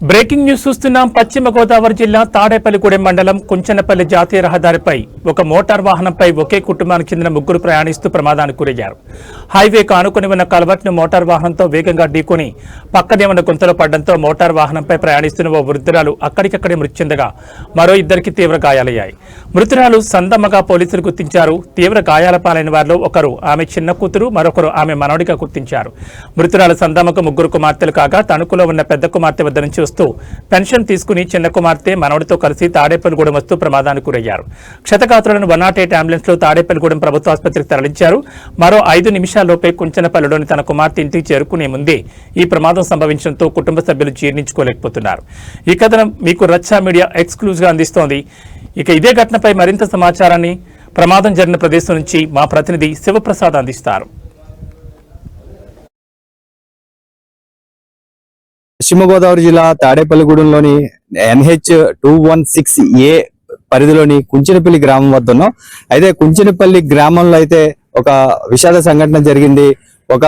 Breaking news చూస్తున్నాం. పశ్చిమ గోదావరి జిల్లా తాడేపల్లిగూడెం మండలం కుంచనపల్లి జాతీయ రహదారిపై ఒక మోటార్ వాహనంపై ఒకే కుటుంబానికి చెందిన ముగ్గురు ప్రయాణిస్తూ ప్రమాదానికి గురయ్యారు. హైవేకు ఆనుకుని ఉన్న కల్వర్ట్ను మోటార్ వాహనంతో వేగంగా ఢీకొని పక్కనే ఉన్న గుంతలో పడడంతో మోటార్ వాహనంపై ప్రయాణిస్తున్న ఓ వృద్ధురాలు అక్కడికక్కడే మృతి చెందగా మరో ఇద్దరికి తీవ్ర గాయాలయ్యాయి. మృతురాలు సందమ్మగా పోలీసులు గుర్తించారు. తీవ్ర గాయాల పాలైన వారిలో ఒకరు ఆమె చిన్న కూతురు, మరొకరు ఆమె మనవడిగా గుర్తించారు. మృతురాలు సందమ్మకు ముగ్గురు కుమార్తెలు కాగా తణుకులో ఉన్న పెద్ద కుమార్తె వద్ద నుంచి వస్తూ పెన్షన్ తీసుకుని చిన్న కుమార్తె మనవడితో కలిసి తాడేపల్లిగూడెం వస్తూ ప్రమాదానికి గురయ్యారు. క్షతగాత్రులను 108 అంబులెన్స్ లో తాడేపల్లిగూడెం ప్రభుత్వ ఆసుపత్రికి తరలించారు. మరో 5 నిమిషాల్లోపే కుంచనపల్లిలోని తన కుమార్తె ఇంటికి చేరుకునే ముందే ఈ ప్రమాదం సంభవించడంతో కుటుంబ సభ్యులు జీర్ణించుకోలేకపోతున్నారు. ఈ కథనం మీకు రచ్చా మీడియా ఎక్స్క్లూజివ్ గా అందిస్తోంది. ఇక ఇదే ఘటనపై మరింత సమాచారాన్ని ప్రమాదం జరిగిన ప్రదేశం నుంచి మా ప్రతినిధి శివప్రసాద్ అందిస్తారు. పశ్చిమ గోదావరి జిల్లా తాడేపల్లిగూడెంలోని NH216A పరిధిలోని కుంచెనపల్లి గ్రామం వద్ద ఉన్నాం. అయితే కుంచెనపల్లి గ్రామంలో అయితే ఒక విషాద సంఘటన జరిగింది. ఒక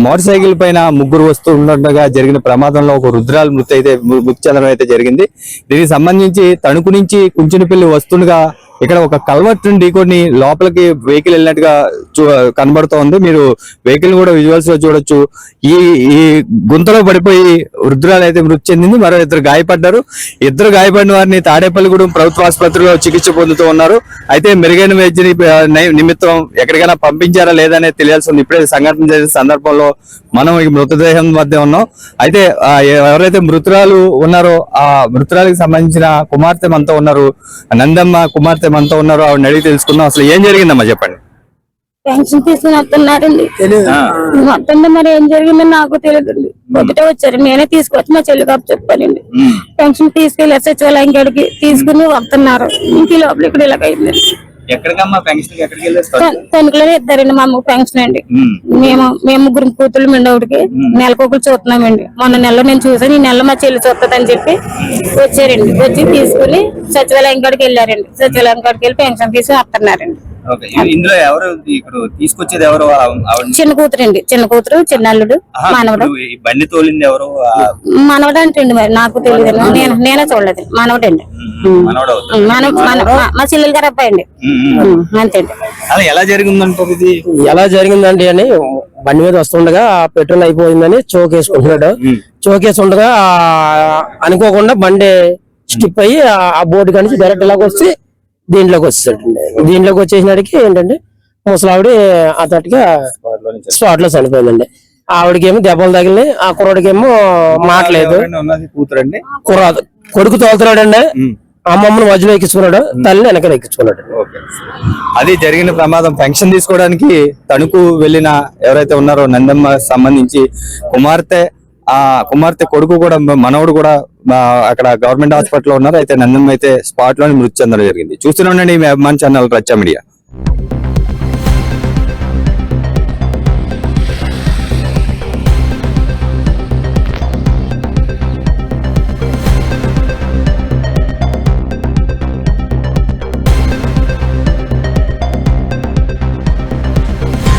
మోటార్ సైకిల్ పైన ముగ్గురు వస్తూ ఉండగా జరిగిన ప్రమాదంలో ఒక వృద్ధురాలు మృతి చెందడం అయితే జరిగింది. దీనికి సంబంధించి తణుకు నుంచి కుంచెనపల్లి వస్తుండగా ఇక్కడ ఒక కల్వర్ట్ ఢీకొని లోపలికి వెహికల్ వెళ్ళినట్టుగా కనబడుతోంది. మీరు వెహికల్ కూడా విజువల్స్ లో చూడొచ్చు. ఈ గుంతలో పడిపోయి వృద్ధురాలు అయితే మృతి చెందింది. మరో ఇద్దరు గాయపడ్డారు. ఇద్దరు గాయపడిన వారిని తాడేపల్లిగూడెం ప్రభుత్వ ఆసుపత్రిలో చికిత్స పొందుతూ ఉన్నారు. అయితే మెరుగైన వైద్య నిమిత్తం ఎక్కడికైనా పంపించారా లేదనేది తెలియాల్సింది. ఇప్పుడే సంఘటన జరిగిన సందర్భంలో మనం ఈ మృతదేహం మధ్య ఉన్నాం. అయితే ఎవరైతే మృతురాలు ఉన్నారో ఆ మృతురాలకు సంబంధించిన కుమార్తె మనతో ఉన్నారు. నందమ్మ కుమార్తె మనతో ఉన్నారు. ఆవిడ అడిగి తెలుసుకుందాం. అసలు ఏం జరిగిందమ్మా చెప్పండి. పెన్షన్ తీసుకుని వస్తున్నారండి. వస్తుండే మరి ఏం జరిగిందని నాకు తెలియదండి. పొద్దుటే వచ్చారు, నేనే తీసుకొచ్చి మా చెల్లి కాపు చెప్పానండి. పెన్షన్ తీసుకెళ్లి సచివాలయం కాడికి తీసుకుని వస్తున్నారు. ఇంటి లోపల ఇక్కడ ఇలాగైందండి. తణుకులోనే ఇస్తారండి మా అమ్మకు పెన్షన్ అండి. మేము ముగ్గురు కూతుళ్ళు మెండవుడికి నెలకొకరు చూస్తున్నామండి. మొన్న నెలలో నేను చూసాను, ఈ నెల మా చెల్లి చూస్తుందని చెప్పి వచ్చారండి. వచ్చి తీసుకుని సచివాలయం కాడికి వెళ్ళారండి. సచివాలయం కాడికి వెళ్ళి పెన్షన్ తీసుకుని వస్తున్నారండి. ఇందులో ఎవరు ఇక్కడ తీసుకొచ్చేది ఎవరు? చిన్న కూతురు అండి. చిన్న కూతురు, చిన్న అల్లుడు, మనవడు. బండి తోలింది ఎవరు? మనవడు అంటండి, మరి నాకు తెలియదు. నేనే చూడలేదు. మనవడండి. మా చెల్లెలు గారు అబ్బాయి అండి. అంతే అండి. ఎలా జరిగిందంటారు? ఇది ఎలా జరిగిందండి అని బండి మీద వస్తుండగా పెట్రోల్ అయిపోయిందని చోకేసుకుంటున్నాడు. చోకేసి ఉండగా అనుకోకుండా బండి స్కిప్ అయ్యి ఆ బోర్డు కానించి డైరెక్ట్ ఇలాగ వచ్చి దీంట్లోకి వచ్చేసాడండి. దీంట్లోకి వచ్చేసినాడికి ఏంటంటే ముసలావిడి అతటిగా స్పాట్ లో చనిపోయిందండి. ఆవిడకేమో దెబ్బలు తగిలినాయి. ఆ కుర్రాడికేమో మాటలేదు. కొడుకు తోలుతున్నాడండి. అమ్మమ్మను మధ్యలో ఎక్కించుకున్నాడు, తల్లిని వెనకాల ఎక్కించుకున్నాడు. అది జరిగిన ప్రమాదం. పెన్షన్ తీసుకోవడానికి తణుకు వెళ్ళిన ఎవరైతే ఉన్నారో నందమ్మ సంబంధించి కుమార్తె కొడుకు కూడా మనవడు కూడా అక్కడ గవర్నమెంట్ హాస్పిటల్ లో ఉన్నారు. అయితే నందమ్మ అయితే స్పాట్ లోని మృతి చెందడం జరిగింది. చూస్తూనే ఉండండి మీ అభిమాన్ ఛానల్ రచ్చా మీడియా.